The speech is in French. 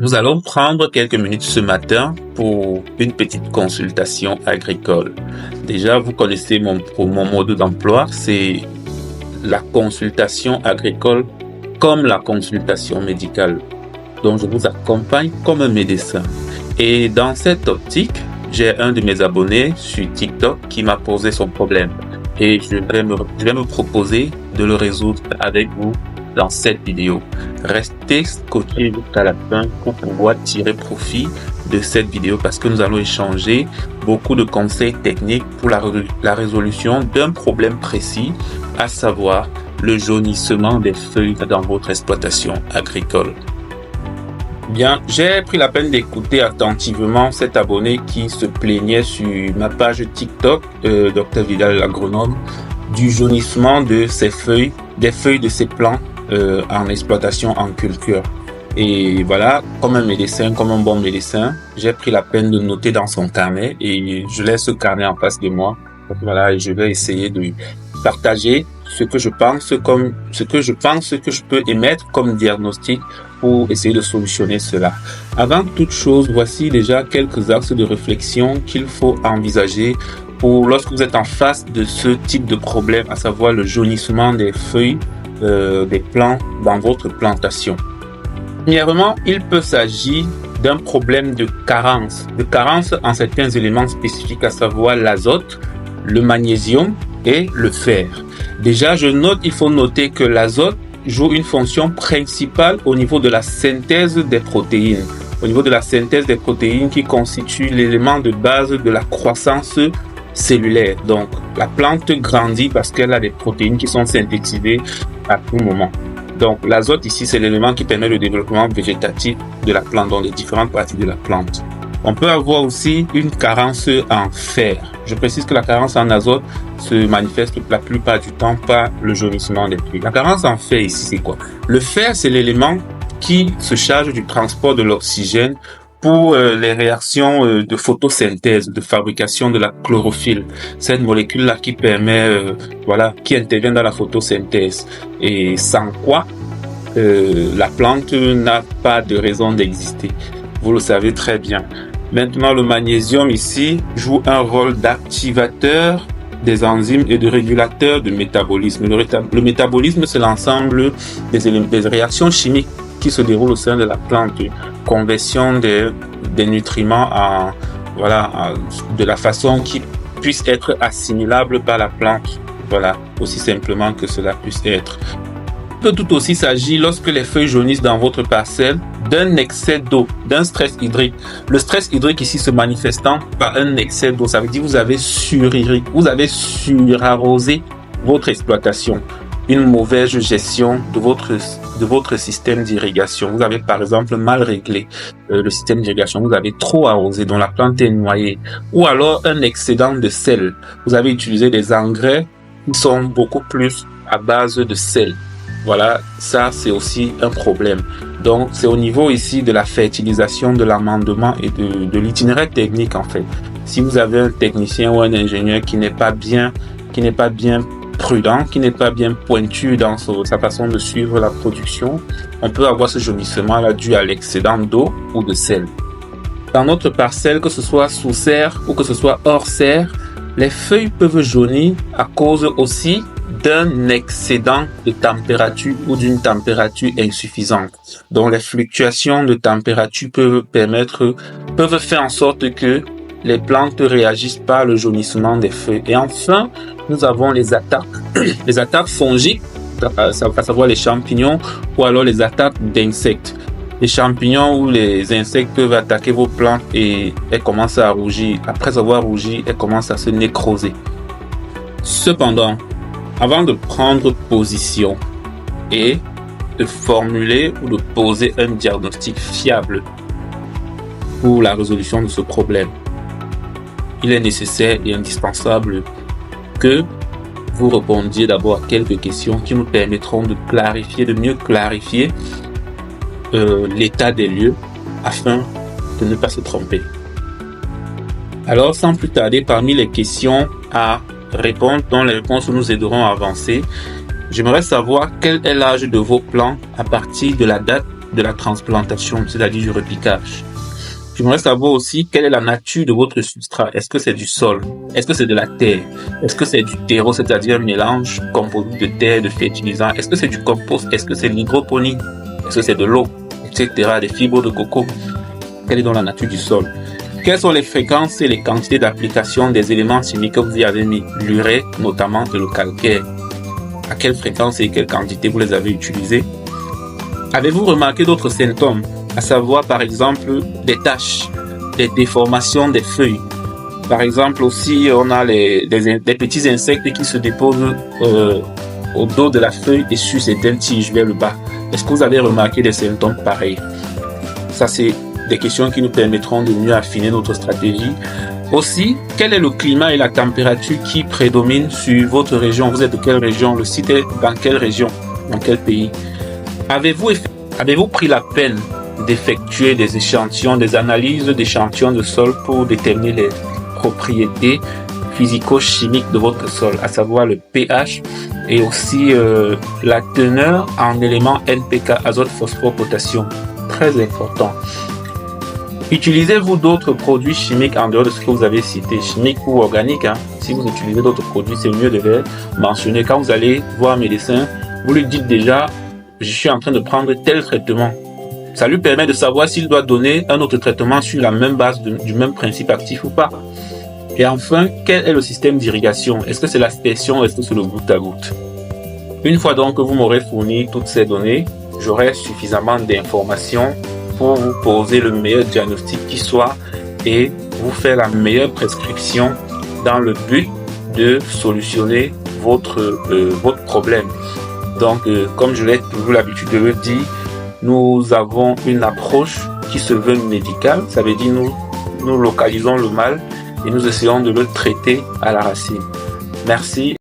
Nous allons prendre quelques minutes ce matin pour une petite consultation agricole. Déjà, vous connaissez mon mode d'emploi, c'est la consultation agricole comme la consultation médicale. Donc, je vous accompagne comme un médecin. Et dans cette optique, j'ai un de mes abonnés sur TikTok qui m'a posé son problème. Et je vais me proposer de le résoudre avec vous dans cette vidéo. Restez scotchés jusqu'à la fin pour pouvoir tirer profit de cette vidéo parce que nous allons échanger beaucoup de conseils techniques pour la résolution d'un problème précis, à savoir le jaunissement des feuilles dans votre exploitation agricole. Bien, j'ai pris la peine d'écouter attentivement cet abonné qui se plaignait sur ma page TikTok, Dr Vidal l'agronome, du jaunissement de ses feuilles, des feuilles de ses plants en exploitation en culture. Et voilà, comme un médecin, comme un bon médecin, j'ai pris la peine de noter dans son carnet et je laisse ce carnet en face de moi. Voilà, et je vais essayer de partager ce que je pense, que je peux émettre comme diagnostic pour essayer de solutionner cela. Avant toute chose, voici déjà quelques axes de réflexion qu'il faut envisager pour lorsque vous êtes en face de ce type de problème, à savoir le jaunissement des feuilles des plants dans votre plantation. Premièrement, il peut s'agir d'un problème de carence en certains éléments spécifiques, à savoir l'azote, le magnésium et le fer. Déjà, il faut noter que l'azote joue une fonction principale au niveau de la synthèse des protéines. Au niveau de la synthèse des protéines qui constitue l'élément de base de la croissance cellulaire. Donc, la plante grandit parce qu'elle a des protéines qui sont synthétisées à tout moment. Donc, l'azote ici, c'est l'élément qui permet le développement végétatif de la plante, dans les différentes parties de la plante. On peut avoir aussi une carence en fer. Je précise que la carence en azote se manifeste la plupart du temps par le jaunissement des feuilles. La carence en fer ici, c'est quoi? Le fer, c'est l'élément qui se charge du transport de l'oxygène pour les réactions de photosynthèse, de fabrication de la chlorophylle. Cette molécule-là qui permet, qui intervient dans la photosynthèse. Et sans quoi, la plante n'a pas de raison d'exister. Vous le savez très bien. Maintenant, le magnésium ici joue un rôle d'activateur des enzymes et de régulateur de métabolisme. Le métabolisme, c'est l'ensemble des réactions chimiques qui se déroulent au sein de la plante. Conversion des nutriments de la façon qui puisse être assimilable par la plante. Voilà, aussi simplement que cela puisse être. Il peut tout aussi s'agir, lorsque les feuilles jaunissent dans votre parcelle, d'un excès d'eau, d'un stress hydrique. Le stress hydrique ici se manifestant par un excès d'eau, ça veut dire que vous avez surarrosé votre exploitation. Une mauvaise gestion de votre système d'irrigation. Vous avez par exemple mal réglé le système d'irrigation. Vous avez trop arrosé, dont la plante est noyée. Ou alors un excédent de sel. Vous avez utilisé des engrais qui sont beaucoup plus à base de sel. Voilà, ça c'est aussi un problème. Donc c'est au niveau ici de la fertilisation, de l'amendement et de l'itinéraire technique en fait. Si vous avez un technicien ou un ingénieur qui n'est pas bien prudent, qui n'est pas bien pointu dans sa façon de suivre la production, on peut avoir ce jaunissement là dû à l'excédent d'eau ou de sel. Dans notre parcelle, que ce soit sous serre ou que ce soit hors serre, les feuilles peuvent jaunir à cause aussi d'un excédent de température ou d'une température insuffisante. Donc les fluctuations de température peuvent faire en sorte que les plantes réagissent par le jaunissement des feuilles. Et enfin, nous avons les attaques fongiques, à savoir les champignons ou alors les attaques d'insectes. Les champignons ou les insectes peuvent attaquer vos plantes et elles commencent à rougir. Après avoir rougi, elles commencent à se nécroser. Cependant, avant de prendre position et de formuler ou de poser un diagnostic fiable pour la résolution de ce problème, il est nécessaire et indispensable que vous répondiez d'abord à quelques questions qui nous permettront de mieux clarifier l'état des lieux afin de ne pas se tromper. Alors, sans plus tarder, parmi les questions à répondre, dont les réponses nous aideront à avancer, j'aimerais savoir quel est l'âge de vos plants à partir de la date de la transplantation, c'est-à-dire du repiquage. J'aimerais savoir aussi quelle est la nature de votre substrat. Est-ce que c'est du sol? Est-ce que c'est de la terre? Est-ce que c'est du terreau, c'est-à-dire un mélange composé de terre, de fertilisants? Est-ce que c'est du compost? Est-ce que c'est de l'hydroponie? Est-ce que c'est de l'eau, etc., des fibres de coco? Quelle est donc la nature du sol? Quelles sont les fréquences et les quantités d'application des éléments chimiques que vous y avez mis? L'urée, notamment, et le calcaire. À quelle fréquence et quelle quantité vous les avez utilisés? Avez-vous remarqué d'autres symptômes? À savoir, par exemple, des taches, des déformations des feuilles. Par exemple, aussi, on a des petits insectes qui se déposent au dos de la feuille et sur certaines tiges vers le bas. Est-ce que vous avez remarqué des symptômes pareils? Ça, c'est des questions qui nous permettront de mieux affiner notre stratégie. Aussi, quel est le climat et la température qui prédominent sur votre région? Vous êtes de quelle région? Le site est dans quelle région? Dans quel pays? Avez-vous pris la peine d'effectuer des échantillons, des analyses d'échantillons de sol pour déterminer les propriétés physico-chimiques de votre sol, à savoir le pH et aussi la teneur en éléments NPK, azote, phosphore, potassium? Très important. Utilisez-vous d'autres produits chimiques en dehors de ce que vous avez cité, chimiques ou organiques? Si vous utilisez d'autres produits, c'est mieux de les mentionner. Quand vous allez voir un médecin, vous lui dites déjà, je suis en train de prendre tel traitement. Ça lui permet de savoir s'il doit donner un autre traitement sur la même base du même principe actif ou pas. Et enfin, quel est le système d'irrigation? Est-ce que c'est l'aspersion? Est-ce que c'est le goutte à goutte? Une fois donc que vous m'aurez fourni toutes ces données, j'aurai suffisamment d'informations pour vous poser le meilleur diagnostic qui soit et vous faire la meilleure prescription dans le but de solutionner votre problème. Donc, comme je l'ai toujours l'habitude de le dire, nous avons une approche qui se veut médicale. Ça veut dire nous localisons le mal et nous essayons de le traiter à la racine. Merci.